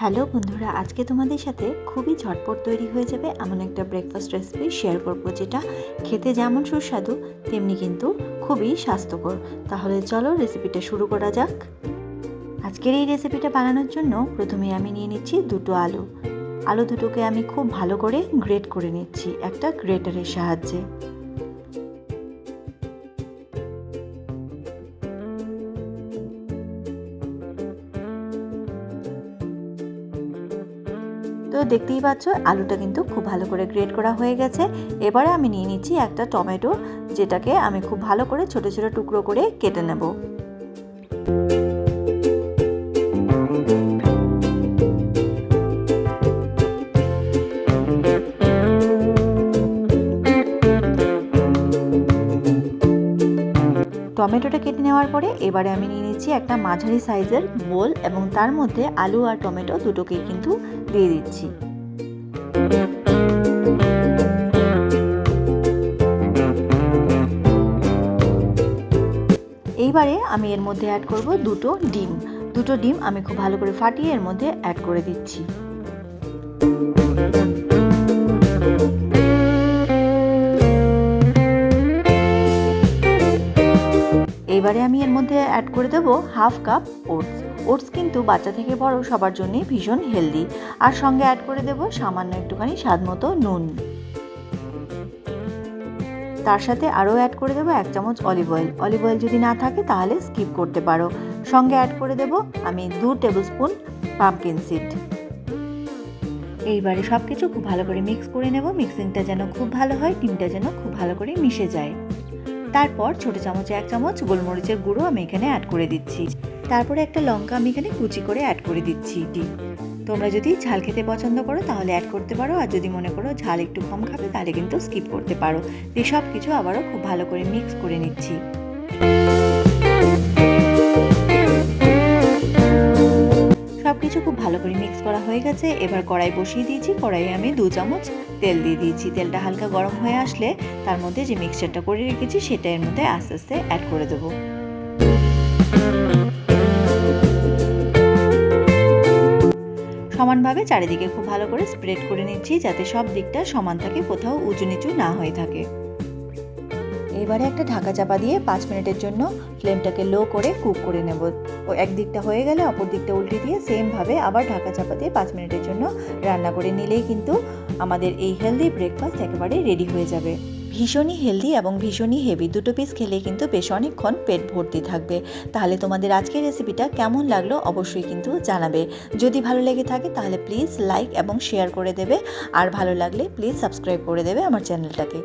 Hello বন্ধুরা, আজকে তোমাদের সাথে খুবই ঝটপট তৈরি হয়ে যাবে এমন একটা ব্রেকফাস্ট রেসিপি শেয়ার করব, যেটা খেতে যেমন সুস্বাদু তেমনি কিন্তু খুবই স্বাস্থ্যকর। তাহলে চলো রেসিপিটা শুরু করা যাক। আজকের এই রেসিপিটা বানানোর জন্য প্রথমে আমি নিয়ে নিচ্ছি দুটো আলু দুটোকে আমি খুব ভালো করে গ্রেট করে নিচ্ছি একটা গ্রেটারের সাহায্যে। তো দেখতেই পাচ্ছ আলুটা কিন্তু খুব ভালো করে গ্রেট করা হয়ে গেছে। এবারে আমি নিয়ে নিচ্ছি একটা টমেটো, যেটাকে আমি খুব ভালো করে ছোট ছোট টুকরো করে কেটে নেব। টমেটোটা কেটে নেওয়ার পরে এবারে আমি নিয়ে নিচ্ছি একটা মাঝারি সাইজের বোল, এবং তার মধ্যে আলু আর টমেটো দুটোকেই কিন্তু দিয়ে দিচ্ছি। এইবারে আমি এর মধ্যে অ্যাড করব দুটো ডিম আমি খুব ভালো করে ফাটিয়ে এর মধ্যে অ্যাড করে দিচ্ছি। এবারে আমি এর মধ্যে অ্যাড করে দেব হাফ কাপ ওটস কিন্তু বাচ্চা থেকে বড় সবার জন্য ভীষণ হেলদি। আর সঙ্গে অ্যাড করে দেব সামান্য একটুখানি স্বাদ মতো নুন। তার সাথে আরও অ্যাড করে দেবো 1 চামচ অলিভ অয়েল যদি না থাকে তাহলে স্কিপ করতে পারো। সঙ্গে অ্যাড করে দেব আমি 2 টেবিল স্পুন পাম্পকিন সিড। এইবারে সব কিছু খুব ভালো করে মিক্স করে নেব। মিক্সিংটা যেন খুব ভালো হয়, ডিমটা যেন খুব ভালো করে মিশে যায়। তারপর ছোটো চামচে 1 চামচ গোলমরিচের গুঁড়ো আমি এখানে অ্যাড করে দিচ্ছি। তারপরে একটা লঙ্কা আমি এখানে কুচি করে অ্যাড করে দিচ্ছি। তোমরা যদি ঝাল খেতে পছন্দ করো তাহলে অ্যাড করতে পারো, আর যদি মনে করো ঝাল একটু কম খাবে তাহলে কিন্তু স্কিপ করতে পারো। এই সব কিছু আবারও খুব ভালো করে মিক্স করে নিচ্ছি। সব কিছু খুব ভালো করে মিক্স করা হয়ে গেছে। এবার কড়াই বসিয়ে দিয়েছি। কড়াইয়ে আমি 2 চামচ তেল দিয়ে দিয়েছি। তেলটা হালকা গরম হয়ে আসলে তার মধ্যে যে মিক্সচারটা করে রেখেছি সেটা এর মধ্যে আস্তে আস্তে অ্যাড করে দেবো। সমানভাবে চারিদিকে খুব ভালো করে স্প্রেড করে নিচ্ছি, যাতে সব দিকটা সমান থাকে, কোথাও উঁচু নিচু না হয়ে থাকে। এবারে একটা ঢাকা চাপা দিয়ে 5 মিনিটের জন্য ফ্লেমটাকে লো করে কুক করে নেব। এক দিকটা হয়ে গেলে অপর দিকটা উল্টে দিয়ে সেমভাবে আবার ঢাকা চাপা দিয়ে 5 মিনিটের জন্য রান্না করে নিলেই কিন্তু আমাদের এই হেলদি ব্রেকফাস্ট একেবারে রেডি হয়ে যাবে। ভীষণই হেলদি এবং ভীষণই হেভি, দুটো পিস খেলে কিন্তু বেশ অনেকক্ষণ পেট ভর্তি থাকবে। তাহলে তোমাদের আজকের রেসিপিটা কেমন লাগলো অবশ্যই কিন্তু জানাবে। যদি ভালো লেগে থাকে তাহলে প্লিজ লাইক এবং শেয়ার করে দেবে, আর ভালো লাগলে প্লিজ সাবস্ক্রাইব করে দেবে আমার চ্যানেলটাকে।